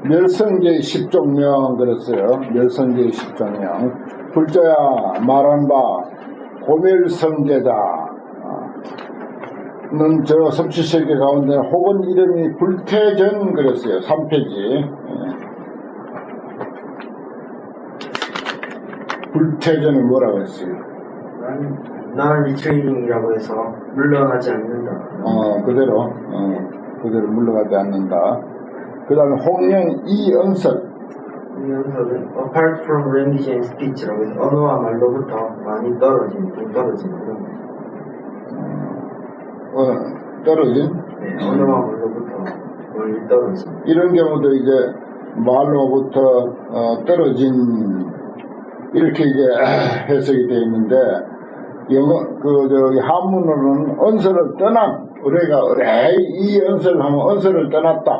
멸성제의 십종명 그랬어요. 멸성제의 십종명. 불자야 말한 바 고멸성제다. 는 저 섭취세계 가운데 혹은 이름이 불태전 그랬어요. 3페이지. 불태전은 뭐라고 했어요? 난 리트레이닝이라고 해서 물러나지 않는다. 그대로 물러가지 않는다. 그 다음에 홍영 이언설. 이언설은 apart from language and speech라고 해서 언어와 말로부터 많이 떨어진 그런 떨어진? 네, 언어와 말로부터 멀리 떨어진. 이런 경우도 이제 말로부터 떨어진 이렇게 이제 해석이 되어 있는데 한문으로는 언설을 떠난 우리가 이 언설을 하면 언설을 떠났다.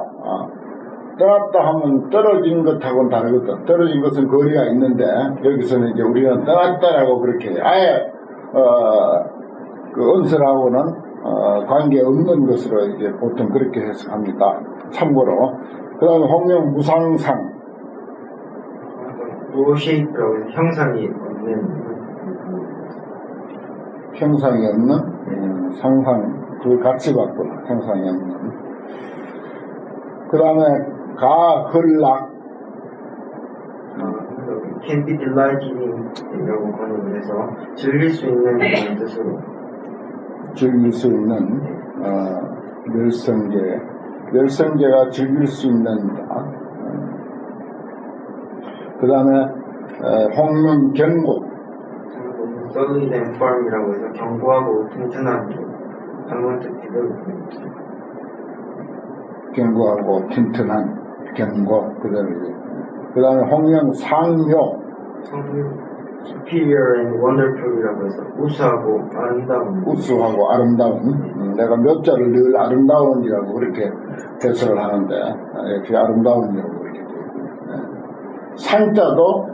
떠났다 하면 떨어진 것하고는 다르거든. 떨어진 것은 거리가 있는데 여기서는 이제 우리는 떠났다라고 그렇게 아예 그 언설하고는 관계없는 것으로 이제 보통 그렇게 해석합니다. 참고로. 그 다음에 홍명 무상상. no shape라고 해서 형상이 없는. 형상이 없는? 상상. 그 같이 바꾸나. 형상이 없는. 그 다음에 가헐락. can be delighted in 이라고 번역을 해서 즐길 수 있는 그런 뜻으로. 즐길 수 있는 멸성제가 즐길 수 있는다. 그 다음에 홍명 견고. solid and firm이라고 해서 견고하고 튼튼한 한번 뜻이고. 견고하고 튼튼한 견고 그대로. 그 다음에 홍명 상묘. superior and wonderful이라고 해서 우수하고 아름다운. 우수하고 아름다운. 내가 몇 자를 늘 아름다운이라고 그렇게 해석을 하는데 이렇게 아름다운이라고 그렇게 되어 있고요. 상자도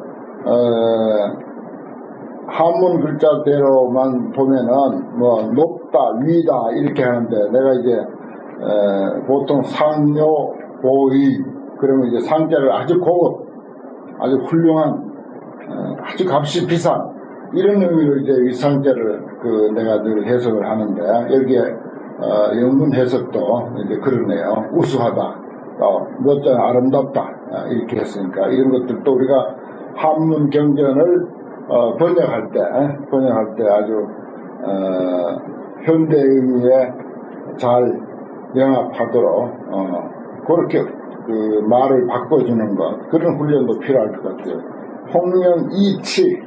한문 글자대로만 보면은 뭐 높다 위다 이렇게 하는데 내가 이제 보통 상묘 고위 그러면 이제 상자를 아주 고급 아주 훌륭한 아주 값이 비싼 이런 의미로 이제 이 상자를 내가 늘 해석을 하는데 여기에 영문 해석도 이제 그러네요. 우수하다, 몇 자 아름답다 이렇게 했으니까 이런 것들도 우리가 한문 경전을 번역할 때 아주 현대 의미에 잘 영합하도록 그렇게 그 말을 바꿔주는 것 그런 훈련도 필요할 것 같아요. 홍명 이치.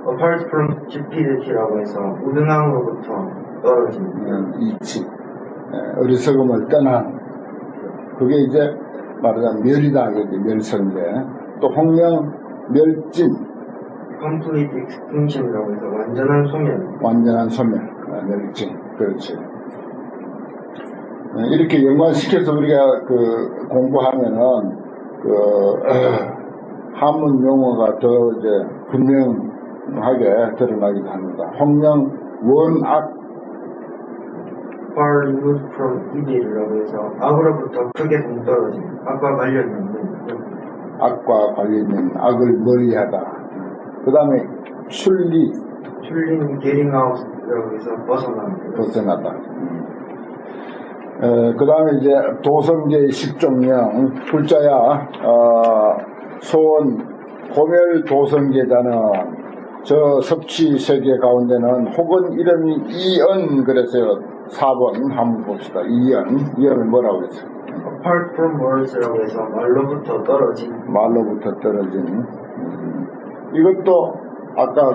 apart from stupidity라고 해서 우등함으로부터 떨어진 이치. 어리석음을 떠난 그게 이제 말하자면 멸이다 이게 멸성제. 또 홍명 멸진. complete extinction이라고 해서 완전한 소멸. 완전한 소멸. 멸진. 그렇지. 이렇게 연관시켜서 우리가 공부하면은 한문 용어가 더 이제 분명하게 드러나기도 합니다. 홍명 원악. far removed from evil이라고 해서 악으로부터 크게 동떨어진 악과 관련 있는. 악과 관련 있는 악을 멀리하다. 그 다음에 출리는 getting out이라고 해서 벗어나다. 그 다음에 이제 도성제의 십종명 불자야 소원 고멸 도성제자는 저 섭취세계 가운데는 혹은 이름이 이언 그랬어요. 4번 한번 봅시다. 이언을 뭐라고 했어요? apart from words라고 해서 말로부터 떨어진. 이것도 아까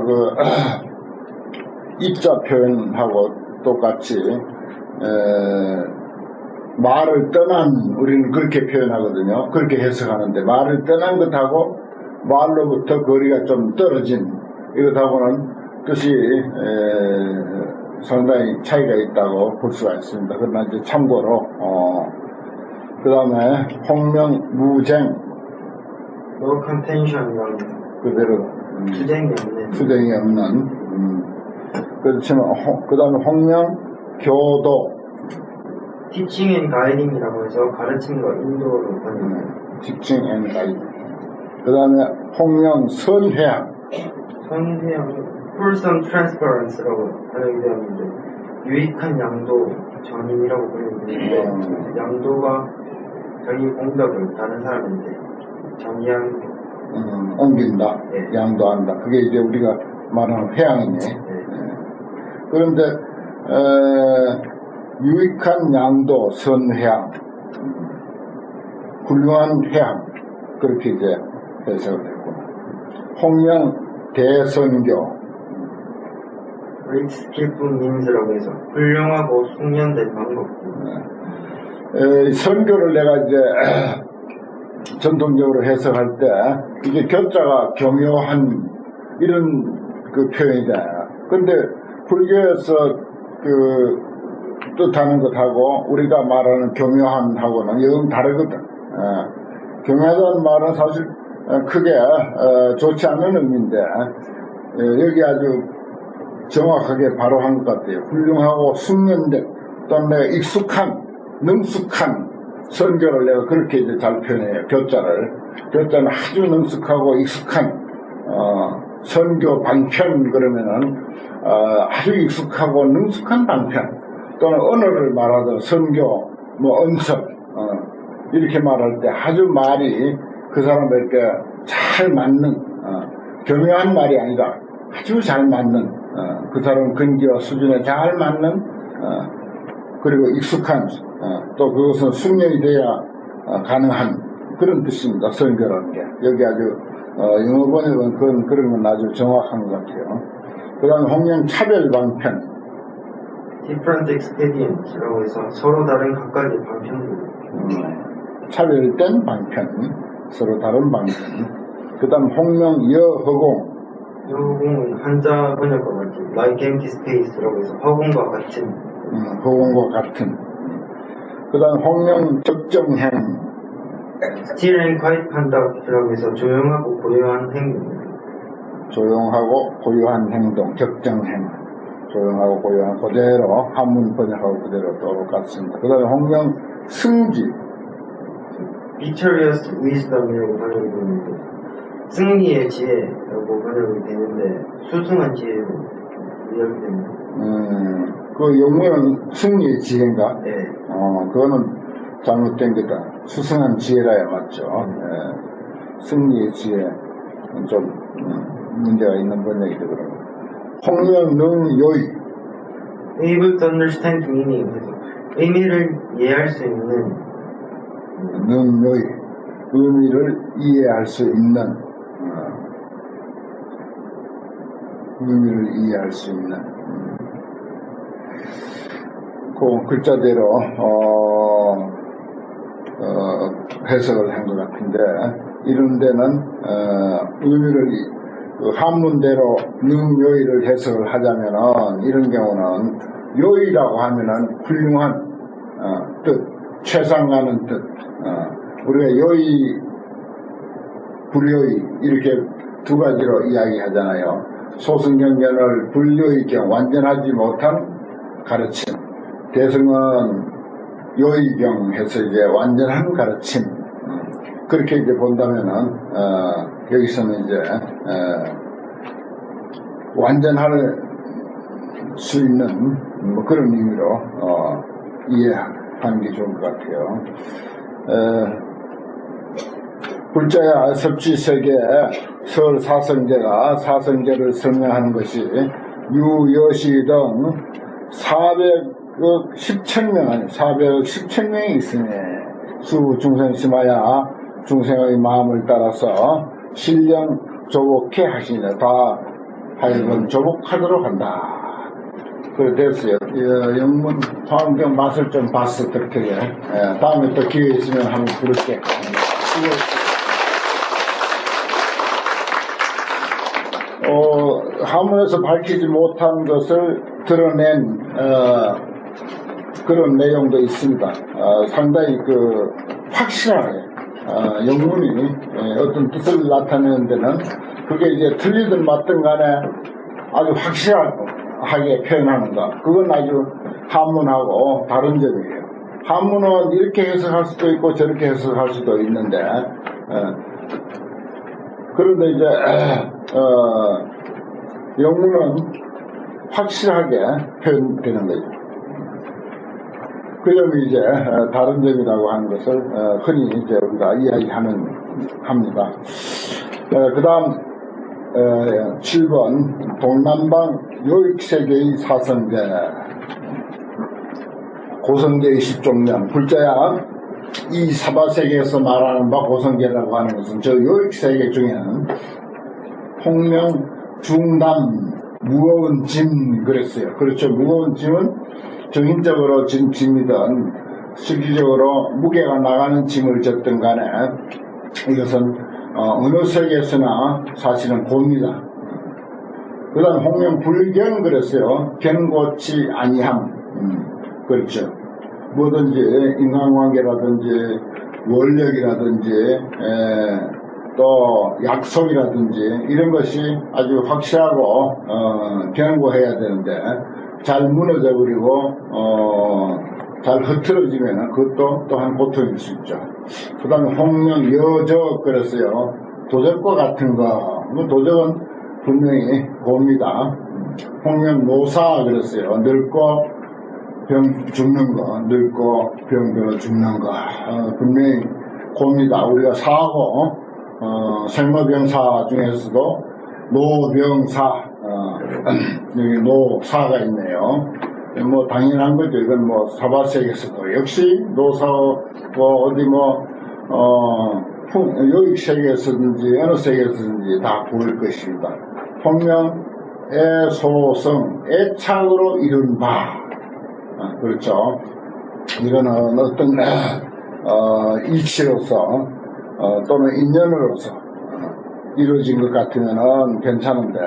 입자 표현하고 똑같이 말을 떠난 우리는 그렇게 표현하거든요. 그렇게 해석하는데 말을 떠난 것하고 말로부터 거리가 좀 떨어진 이것하고는 뜻이 상당히 차이가 있다고 볼 수가 있습니다. 그러나 이제 참고로 그 다음에 홍명 무쟁. no contention이라고 그대로 투쟁이 없는. 그렇지만 그 다음에 홍명 교도. Teaching and Guiding이라고 해서 가르침과 인도로 번역해요. Teaching and Guiding. 그 다음에 홍명 선회양. 선회양은 Wholesome Transparence라고 번역이 되었는데 유익한 양도 전인이라고 번역이 되는데 양도가 자기 공덕을 다른 사람한테 전이양 옮긴다. 네. 양도한다. 그게 이제 우리가 말하는 회양이네. 그런데 유익한 양도 선회양, 훌륭한 회양 그렇게 이제 해석을 했구나. 홍명 대선교, Great Skillful Means라고 해서 훌륭하고 숙련된 방법. 선교를 내가 이제 전통적으로 해석할 때 이게 교자가 교묘한 이런 그 표현이잖아요. 근데 불교에서 그 뜻하는 것하고 우리가 말하는 교묘한하고는 영 다르거든. 교묘하다는 말은 사실 크게 좋지 않은 의미인데 여기 아주 정확하게 바로 한 것 같아요. 훌륭하고 숙련된 또는 내가 익숙한 능숙한 선교를 내가 그렇게 이제 잘 표현해요. 교자는 아주 능숙하고 익숙한 선교 방편 그러면은 아주 익숙하고 능숙한 방편 또는 언어를 말하던 선교 뭐 언석 이렇게 말할 때 아주 말이 그 사람에게 잘 맞는 교묘한 말이 아니라 아주 잘 맞는 그 사람 근기와 수준에 잘 맞는 그리고 익숙한 또 그것은 숙련이 돼야 가능한 그런 뜻입니다. 선교라는 게 여기 아주 영어 번역은 그런 건 아주 정확한 것 같아요. 그 다음에 홍명 차별 방편 Different Expedients라고 해서 서로 다른 각가지 방편들. 차별된 방편 서로 다른 방편. 그 다음 홍명 여허공 여공은 한자 번역과 같이 Like Empty Space라고 해서 허공과 같은. 허공과 같은. 그 다음 홍명 적정행 Still and Quiet Conduct라고 해서 조용하고 고요한 행동. 조용하고 고요한 행동, 적정행. 조용하고 고요한 그대로 한문 번역하고 그대로 똑같습니다. 그 다음에 홍명 승지 Victorious Wisdom이라고 번역이 되는데 승리의 지혜라고 번역이 되는데 수승한 지혜로 이렇게 됩니다. 그 영문은 승리의 지혜인가? 네. 그거는 잘못된 거다. 수승한 지혜라야 맞죠. 네. 승리의 지혜는 좀 문제가 있는 번역이죠. 그러면 홍명 능요의 Able to understand meaning 해서 의미를 이해할 수 있는 능요의 의미를 이해할 수 있는 의미를 이해할 수 있는 그 글자대로 해석을 한 것 같은데 이런 데는 의미를 한문대로 능요의를 해석을 하자면은 이런 경우는 요의라고 하면은 훌륭한 뜻, 최상가는 뜻. 우리가 요의, 불요의 이렇게 두 가지로 이야기하잖아요. 소승경전을 불요의경 완전하지 못한 가르침, 대승은 요의경 해서 이제 완전한 가르침. 그렇게 이제 본다면은 여기서는 이제 완전할 수 있는 뭐 그런 의미로 이해하는 게 좋을 것 같아요. 불자야 섭지세계 설 사성제가 사성제를 설명하는 것이 유여시 등 400억 10천명 아니 400억 10천명이 있으니 수 중생심하야 중생의 마음을 따라서 신령 조복해 하시니라. 다 하여금 조복하도록 한다. 그래 됐어요. 영문 화엄경 맛을 좀 봤어. 어떻게 다음에 또 기회 있으면 한번 부를게. 한문에서 밝히지 못한 것을 드러낸 그런 내용도 있습니다. 상당히 확실하게 영문이 어떤 뜻을 나타내는 데는 그게 이제 틀리든 맞든 간에 아주 확실하게 표현하는 것. 그건 아주 한문하고 다른 점이에요. 한문은 이렇게 해석할 수도 있고 저렇게 해석할 수도 있는데 그런데 이제 영문은 확실하게 표현되는 거죠. 그 점이 이제 다른 점이라고 하는 것을 흔히 이제 우리가 합니다. 그 다음 7번 동남방 요익세계의 사성계 고성계의 10종면 불자야 이 사바세계에서 말하는 바 고성계라고 하는 것은 저 요익세계 중에는 통명 중담 무거운 짐 그랬어요. 그렇죠. 무거운 짐은 정인적으로 짐이든 실질적으로 무게가 나가는 짐을 졌든 간에 이것은 어느 세계에서나 사실은 고입니다. 그 다음 홍명 불견 그랬어요. 견고치 아니함. 그렇죠. 뭐든지 인간관계라든지 원력이라든지 또 약속이라든지 이런 것이 아주 확실하고 견고해야 되는데 잘 무너져 버리고 잘 흐트러지면 그것도 또한 고통일 수 있죠. 그 다음에 홍명 여적 그랬어요. 도적과 같은 거. 도적은 분명히 고입니다. 홍명 노사 그랬어요. 늙고 병 죽는 거, 늙고 병들어 죽는 거. 분명히 고입니다. 우리가 사하고 생로병사 중에서도 노병사 여기 노사가 있네요. 뭐 당연한 거죠. 이건 뭐 사바세계에서도 역시 노사 어디 요익 세계에서든지 어느 세계에서든지 다 보일 것입니다. 홍명 애소성 애착으로 이룬 바. 그렇죠. 이거는 어떤 이치로서 또는 인연으로서 이루어진 것 같으면은 괜찮은데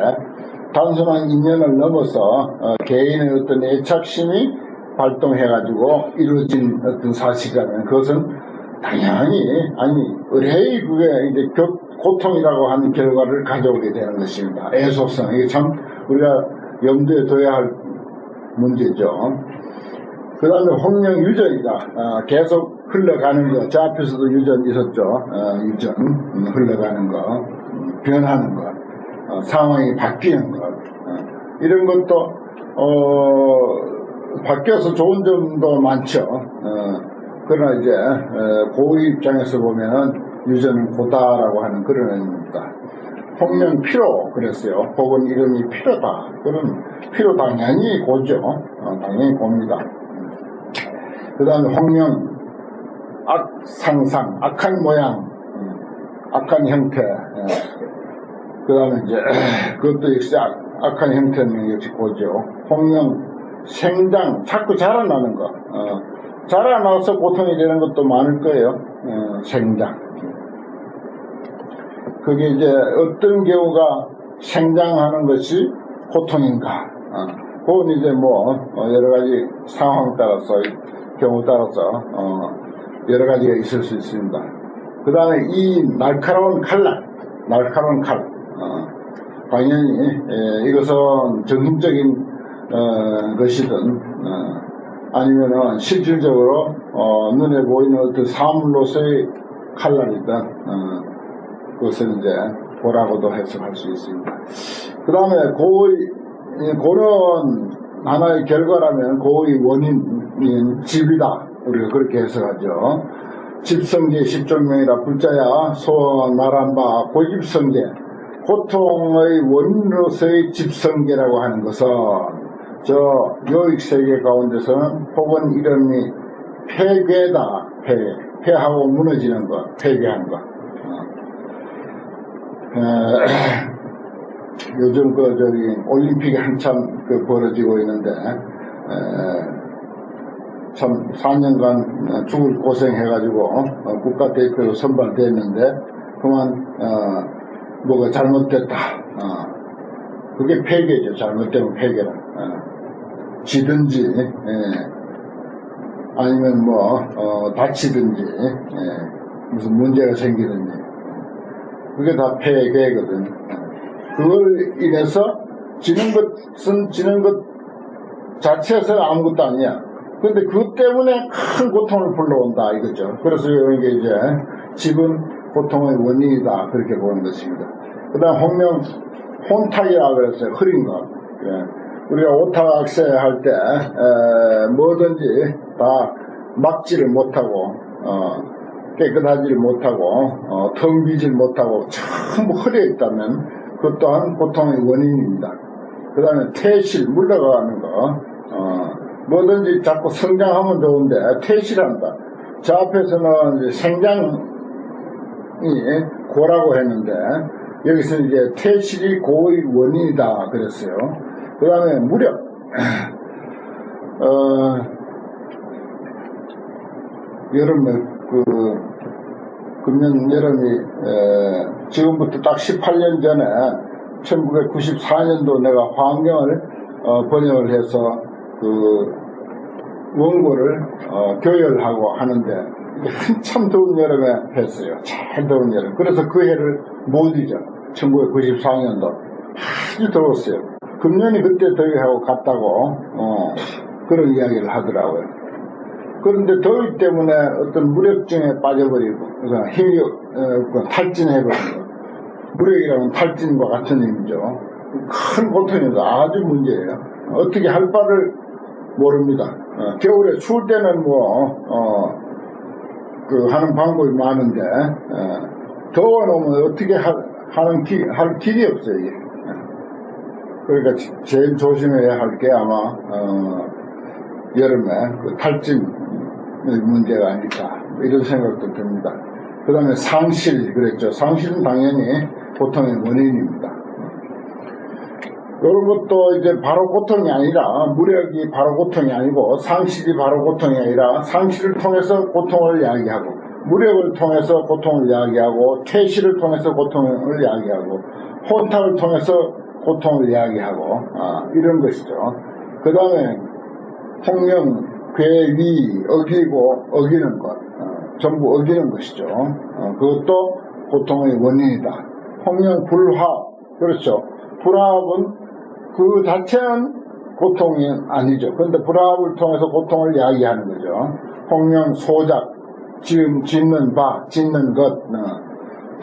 단순한 인연을 넘어서 개인의 어떤 애착심이 발동해가지고 이루어진 어떤 사실이라면 그것은 당연히 의뢰의 그게 이제 고통이라고 하는 결과를 가져오게 되는 것입니다. 애속성 이게 참 우리가 염두에 둬야 할 문제죠. 그 다음에 홍명 유전이다. 계속 흘러가는 거. 저 앞에서도 유전 있었죠. 유전 흘러가는 거, 변하는 것, 상황이 바뀌는 것. 이런 것도 바뀌어서 좋은 점도 많죠. 그러나 이제 고의 입장에서 보면은 유전은 고다라고 하는 그런 의미입니다. 홍명 피로 그랬어요. 혹은 이름이 피로다. 그런 피로 당연히 고죠. 당연히 고입니다. 그 다음에 홍명 악상상 악한 모양 악한 형태 그 다음에 이제 그것도 역시 악한 형태는 역시 고죠. 홍명 생장 자꾸 자라나는 거 자라나서 고통이 되는 것도 많을 거예요. 생장 그게 이제 어떤 경우가 생장하는 것이 고통인가 그건 이제 여러 가지 상황 따라서 경우 따라서 여러 가지가 있을 수 있습니다. 그 다음에 이 날카로운 칼 당연히 이것은 정신적인 것이든 아니면은 실질적으로 눈에 보이는 어떤 사물로서의 칼날이든 그것을 이제 고라고도 해석할 수 있습니다. 그 다음에 고는 하나의 결과라면 고의 원인인 집이다. 우리가 그렇게 해석하죠. 집성계 10종명이라 불자야 소원 말한 바 고집성계 고통의 원인으로서의 집성계라고 하는 것은 저 요익세계 가운데서는 혹은 이름이 폐괴다. 폐하고 무너지는 것, 폐괴한 것. 요즘 올림픽이 한참 벌어지고 있는데 참 4년간 죽을 고생해가지고 국가대표로 선발됐는데 그만 뭐가 잘못됐다. 그게 폐괴죠. 잘못되면 폐괴라. 지든지 아니면 다치든지 무슨 문제가 생기든지 그게 다 폐괴거든. 그걸 인해서 지는 것 자체에서 아무것도 아니야. 근데 그것 때문에 큰 고통을 불러온다 이거죠. 그래서 이게 이제 집은 고통의 원인이다 그렇게 보는 것입니다. 그 다음 홍명 혼탁이라고 그랬어요. 흐린 것. 예. 우리가 오탁악세 할 때 뭐든지 다 막지를 못하고 깨끗하지를 못하고 텅 비질 못하고 전부 흐려 있다면 그것 또한 고통의 원인입니다. 그 다음에 퇴실 물러가는 거 뭐든지 자꾸 성장하면 좋은데 퇴실한다. 저 앞에서는 이제 생장이 고라고 했는데 여기서 이제 퇴실이 고의 원인이다 그랬어요. 그 다음에 무력. 여름에 금년 여름이 지금부터 딱 18년 전에 1994년도 내가 환경을 번역을 해서 원고를 교열하고 하는데 한참 더운 여름에 했어요. 잘 더운 여름. 그래서 그 해를 못 잊어. 1994년도 아주 더웠어요. 금년이 그때 더위하고 같다고 그런 이야기를 하더라고요. 그런데 더위 때문에 어떤 무력증에 빠져버리고 그러니까 힘이 탈진해버리는 거. 무력이라면 탈진과 같은 의미죠. 큰 고통입니다. 아주 문제예요. 어떻게 할 바를 모릅니다. 겨울에 추울 때는 하는 방법이 많은데 더워놓으면 어떻게 할 길이 없어요. 이게. 그러니까 제일 조심해야 할 게 아마 여름에 탈진 문제가 아닐까 이런 생각도 듭니다. 그 다음에 상실 그랬죠. 상실은 당연히 고통의 원인입니다. 이런 것도 이제 바로 고통이 아니라 무력이 바로 고통이 아니고 상실이 바로 고통이 아니라 상실을 통해서 고통을 이야기하고 무력을 통해서 고통을 이야기하고 퇴실을 통해서 고통을 이야기하고 혼탁을 통해서 고통을 이야기하고 이런 것이죠. 그 다음에 홍명, 괴위, 어기고 어기는 것 전부 어기는 것이죠. 그것도 고통의 원인이다. 홍명, 불합 그렇죠. 불합은 그 자체는 고통이 아니죠. 그런데 불합을 통해서 고통을 이야기하는 거죠. 홍명, 소작 짓는 바, 짓는 것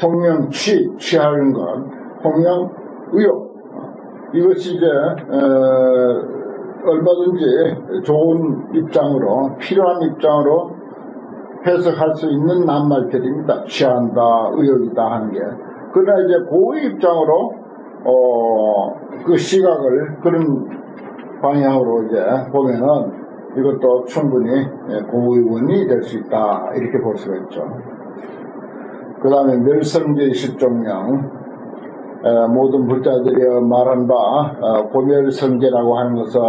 홍명, 취하는 것 홍명, 의욕 이것이 이제 얼마든지 좋은 입장으로 필요한 입장으로 해석할 수 있는 낱말들입니다. 취한다, 의욕이다 하는 게. 그러나 이제 고의 입장으로 그 시각을 그런 방향으로 이제 보면은 이것도 충분히 고의 원인이 될 수 있다 이렇게 볼 수가 있죠. 그 다음에 멸성제 실종령 모든 불자들이 말한 바 고멸성제라고 하는 것은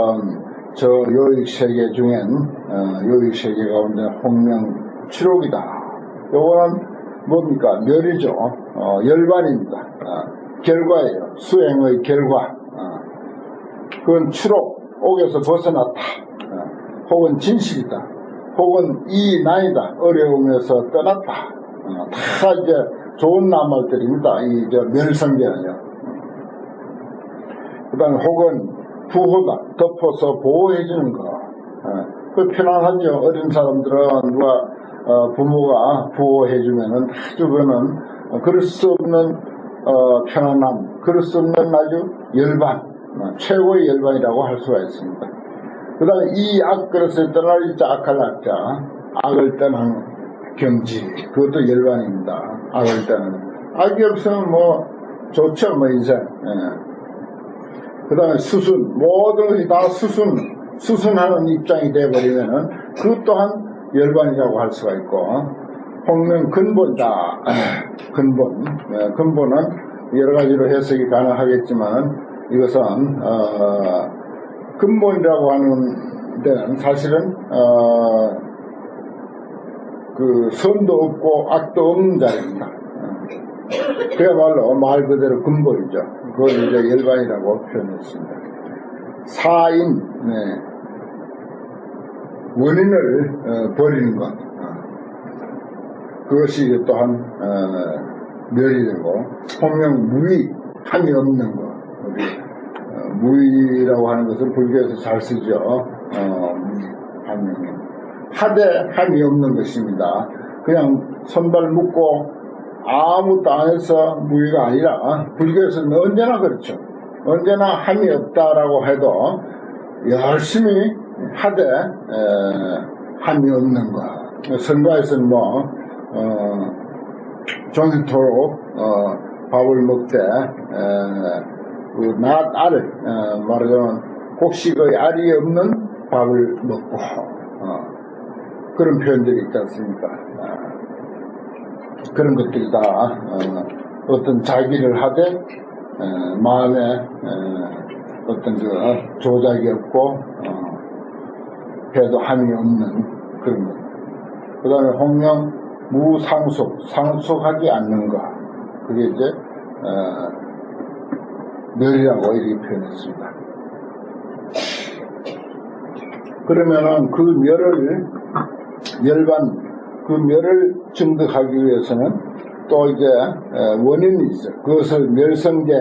저 요익세계 중엔 요익세계 가운데 홍명 추록이다. 요거는 뭡니까? 멸이죠. 열반입니다. 결과예요. 수행의 결과. 그건 추록, 옥에서 벗어났다. 혹은 진실이다. 혹은 이 나이다. 어려움에서 떠났다. 다 이제 좋은 낱말들입니다. 이 멸성제는요. 그 다음에 혹은 부호다. 덮어서 보호해주는 거. 그 편안하죠. 어린 사람들은 누가 부모가 보호해주면은 아주 그거는 그럴 수 없는 편안함, 그럴 수 없는 아주 열반, 최고의 열반이라고 할 수가 있습니다. 그 다음에 이 악그릇을 떠날 자 악할 악자, 악을 떠난 경지, 그것도 열반입니다. 악을 떠나는. 악이 없으면 좋죠, 인생. 그 다음에 수순, 모든 것이 다 수순하는 입장이 되어버리면은 그것 또한 열반이라고 할 수가 있고, 홍명 근본이다. 근본은 여러 가지로 해석이 가능하겠지만 이것은 근본이라고 하는 데는 사실은 그 선도 없고 악도 없는 자리입니다. 그야말로 말 그대로 근본이죠. 그걸 이제 열반이라고 표현했습니다. 사인, 원인을 버리는 것. 그것이 또한 멸이 되고, 홍명 무의, 함이 없는 것. 무의라고 하는 것은 불교에서 잘 쓰죠. 함이 함이. 하되 함이 없는 것입니다. 그냥 손발 묶고 아무것도 안 해서 무의가 아니라 불교에서는 언제나 그렇죠. 언제나 함이 없다라고 해도 열심히 하되 함이 없는 것. 선가에서는 종일토록 밥을 먹되 그 낫 알을 말하자면 곡식의 알이 없는 밥을 먹고 그런 표현들이 있지 않습니까? 그런 것들이 다 어떤 자기를 하되 마음에 어떤 그 조작이 없고 배도 함이 없는 그런 것. 그 다음에 홍명 무상속, 상속하지 않는 것. 그게 이제 멸이라고 이렇게 표현했습니다. 그러면은 그 멸을 증득하기 위해서는 또 이제 원인이 있어요. 그것을 멸성제,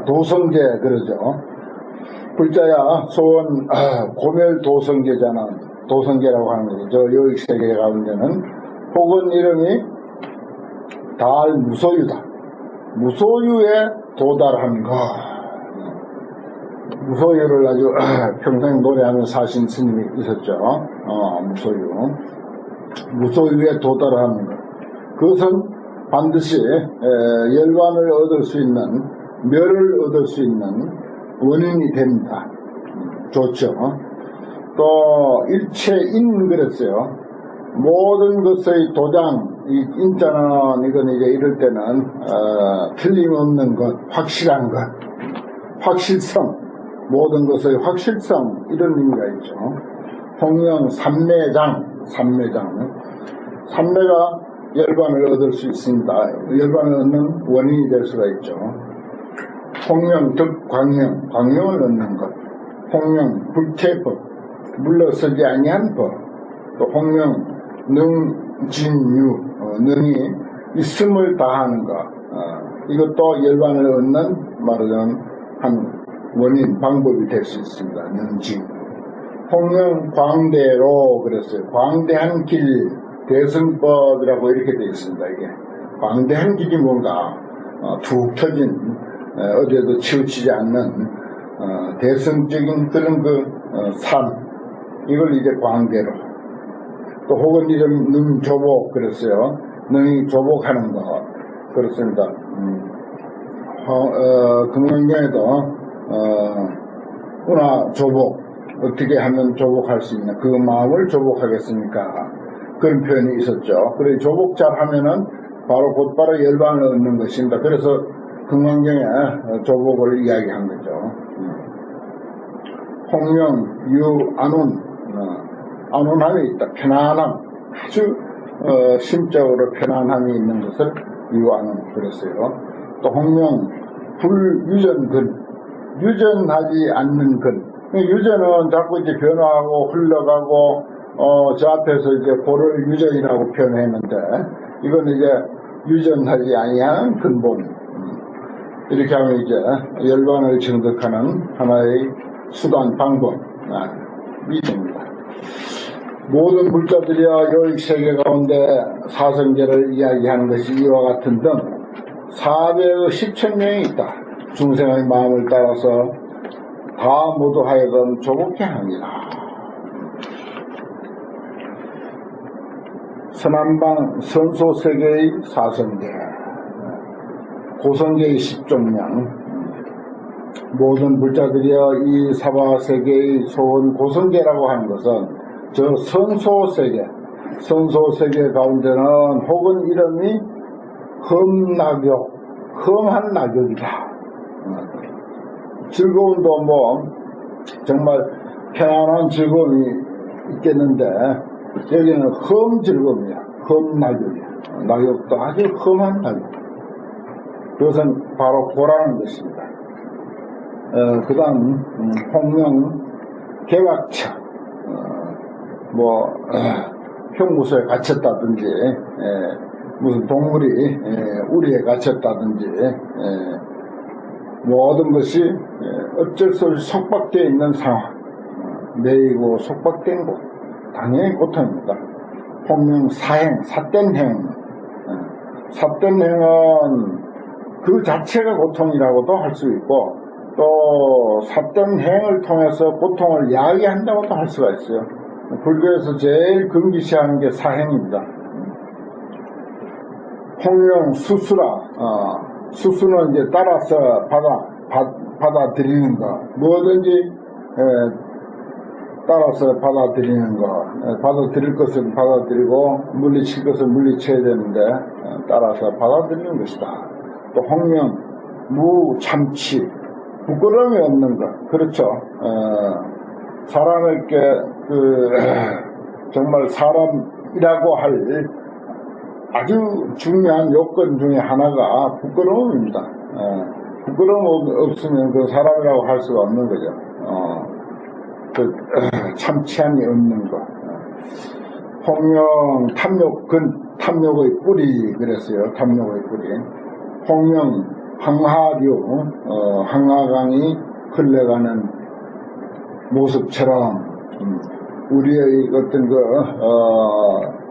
도성제 그러죠. 불자야 소원 고멸 도성제잖아. 도성제라고 하는 거죠. 저 요익세계 가운데는 혹은 이름이 달 무소유다. 무소유에 도달한 것. 무소유를 아주 평생 노래하며 사신 스님이 있었죠. 무소유. 무소유에 도달하는 것. 그것은 반드시 열반을 얻을 수 있는, 멸을 얻을 수 있는 원인이 됩니다. 좋죠. 또 일체인 그랬어요. 모든 것의 도장, 이 인자는 이건 이제 이럴 때는 틀림없는 것, 확실한 것, 확실성, 모든 것의 확실성 이런 의미가 있죠. 홍명 삼매장, 삼매가 열반을 얻을 수 있습니다. 열반을 얻는 원인이 될 수가 있죠. 홍명 득광명, 광명을 얻는 것. 홍명 불태법, 물러서지 아니한 법. 또 홍명 능진유, 능이 있음을 다하는 것. 이것도 열반을 얻는 말하자면 한 원인, 방법이 될 수 있습니다. 능진. 홍명 광대로 그랬어요. 광대한 길, 대승법이라고 이렇게 되어 있습니다. 이게 광대한 길이 뭔가 툭 터진 어디에도 치우치지 않는 대승적인 그런 산, 이걸 이제 광대로. 또 혹은 이런 능조복 그랬어요. 능이 조복하는 것 그렇습니다. 금강경에도 운하 조복, 어떻게 하면 조복할 수 있나, 그 마음을 조복하겠습니까? 그런 표현이 있었죠. 그래 조복 잘 하면은 바로 곧바로 열반을 얻는 것입니다. 그래서 금강경에 조복을 이야기한 거죠. 홍명 유 안온함이 있다. 편안함, 아주 심적으로 편안함이 있는 것을 유안온 그랬어요. 또 홍명 불유전근, 유전하지 않는 근. 유전은 자꾸 이제 변화하고 흘러가고 저 앞에서 이제 고를 유전이라고 표현했는데 이건 이제 유전하지 아니한 근본. 이렇게 하면 이제 열반을 증득하는 하나의 수단 방법이 됩니다. 모든 불자들이야 요익세계 가운데 사성제를 이야기하는 것이 이와 같은 등 410,000명이 있다. 중생의 마음을 따라서 다 모두 하여금 조복해 합니다. 선한방 선소세계의 사성제, 고성계의 10종량, 모든 불자들이여 이 사바세계의 소원 고성계라고 하는 것은 저 선소세계 가운데는 혹은 이름이 험한 낙엽이다. 즐거움도 정말 편안한 즐거움이 있겠는데 여기는 험 즐거움이야. 험 낙엽이야. 낙엽도 아주 험한 낙엽. 그것은 바로 고라는 것입니다. 그 다음 홍명 개각처, 형무소에 갇혔다든지 무슨 동물이 우리에 갇혔다든지 모든 것이 어쩔 수 없이 속박되어 있는 상황, 매이고 속박된 곳, 당연히 고통입니다. 홍명 사행, 삿된 행. 삿된 행은 그 자체가 고통이라고도 할 수 있고, 또 삿된 행을 통해서 고통을 야기한다고도 할 수가 있어요. 불교에서 제일 금기시하는 게 사행입니다. 홍명 수수라, 수수는 이제 따라서 받아들이는 거, 뭐든지 따라서 받아들이는 거, 받아들일 것은 받아들이고 물리칠 것은 물리쳐야 되는데 따라서 받아들이는 것이다. 또 홍명 무참치, 부끄러움이 없는 것. 그렇죠. 사람에게 정말 사람이라고 할 아주 중요한 요건 중에 하나가 부끄러움입니다. 부끄러움 없으면 그 사람이라고 할 수가 없는 거죠. 참치함이 없는 것. 홍명 탐욕근, 탐욕의 뿌리 그랬어요. 탐욕의 뿌리. 홍명 항하류, 항하강이 흘러가는 모습처럼 우리의 어떤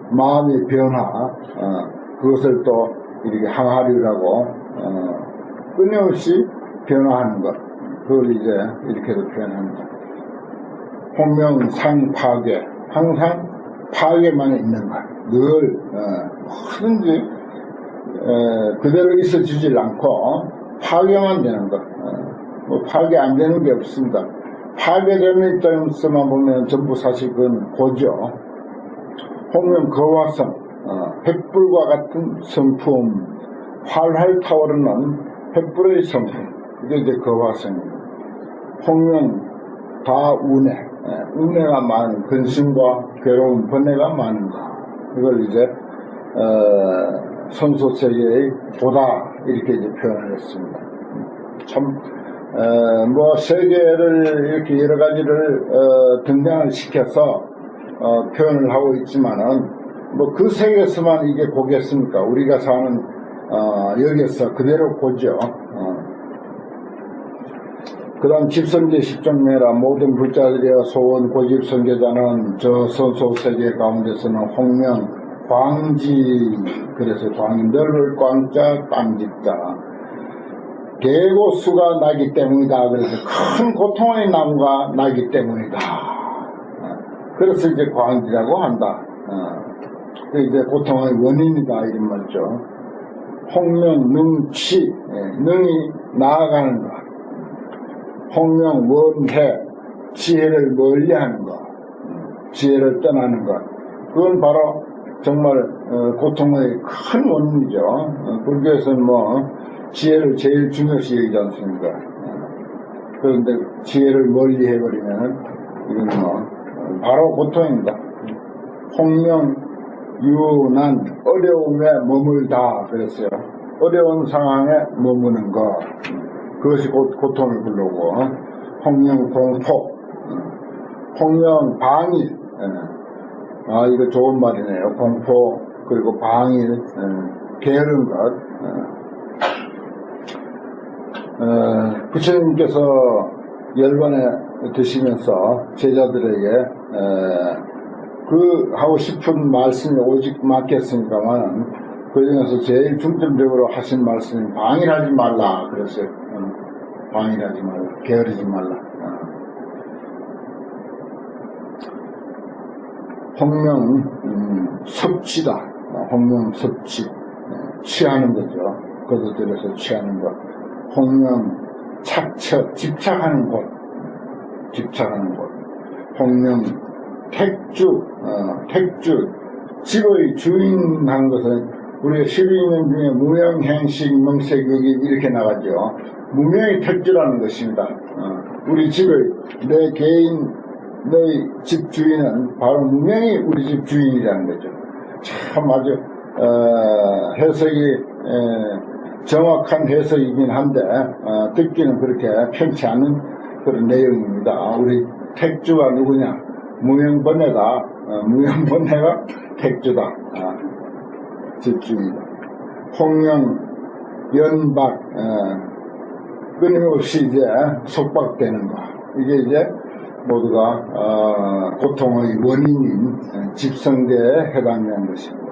마음의 변화, 그것을 또 이렇게 항하류라고 끊임없이 변화하는 것, 그걸 이제 이렇게도 표현합니다. 홍명 상파괴, 항상 파괴만 있는 것, 늘 뭐든지 그대로 있어주질 않고 파괴만 되는 것, 뭐 파괴 안 되는 게 없습니다. 파괴되는 입장에서만 보면 전부 사실 그건 고죠. 홍명 거화성, 횃불과 같은 성품, 활활 타오르는 횃불의 성품, 그게 이제 거화성입니다. 홍명 다운해, 운해가 많은, 근심과 괴로움, 번뇌가 많은 것, 이걸 이제 선소세계의 보다 이렇게 이제 표현을 했습니다. 참 뭐 세계를 이렇게 여러 가지를 등장을 시켜서 표현을 하고 있지만은 뭐 그 세계에서만 이게 고겠습니까? 우리가 사는 여기에서 그대로 고죠. 그 다음 집성계 십종매라 모든 불자들이여 소원 고집성계자는 저 선소세계 가운데서는 홍명 광지, 그래서 넓을 광자 빵집자 대고수가 나기 때문이다. 그래서 큰 고통의 나무가 나기 때문이다. 그래서 이제 광지라고 한다. 그 이제 고통의 원인이다 이런 말이죠. 홍명 능치, 능이 나아가는 것. 홍명 원해, 지혜를 멀리하는 것, 지혜를 떠나는 것. 그건 바로 정말 고통의 큰 원인이죠. 불교에서는 뭐 지혜를 제일 중요시 여기지 않습니까? 그런데 지혜를 멀리 해버리면 이건 뭐 바로 고통입니다. 홍명 유난, 어려움에 머물다 그랬어요. 어려운 상황에 머무는 것, 그것이 고통을 부르고. 홍명 공포, 홍명 방일, 이거 좋은 말이네요. 공포, 그리고 방일, 게으른 것. 부처님께서 열반에 드시면서 제자들에게 그 하고 싶은 말씀이 오직 맞겠습니다만 그 중에서 제일 중점적으로 하신 말씀이 방일하지 말라 그랬어요. 방일하지 말라, 게으르지 말라. 홍명 섭취다. 홍명 섭취, 취하는 거죠. 거두들여서 취하는 것. 홍명 착처, 집착하는 곳, 집착하는 곳. 홍명 택주, 택주, 집의 주인한 것은 우리가 12년 중에 무명행식 명색격이 이렇게 나가죠. 무명이 택주라는 것입니다. 우리 집의, 내 개인, 너의 집 주인은 바로 무명이 우리 집 주인이라는 거죠. 참 아주 해석이 정확한 해석이긴 한데 듣기는 그렇게 편치 않은 그런 내용입니다. 우리 택주가 누구냐? 무명번뇌다. 무명번뇌가 택주다. 집주인이다. 홍명 연박, 끊임없이 이제 속박되는 거. 이게 이제 모두가 고통의 원인인 집성대에 해당되는 것입니다.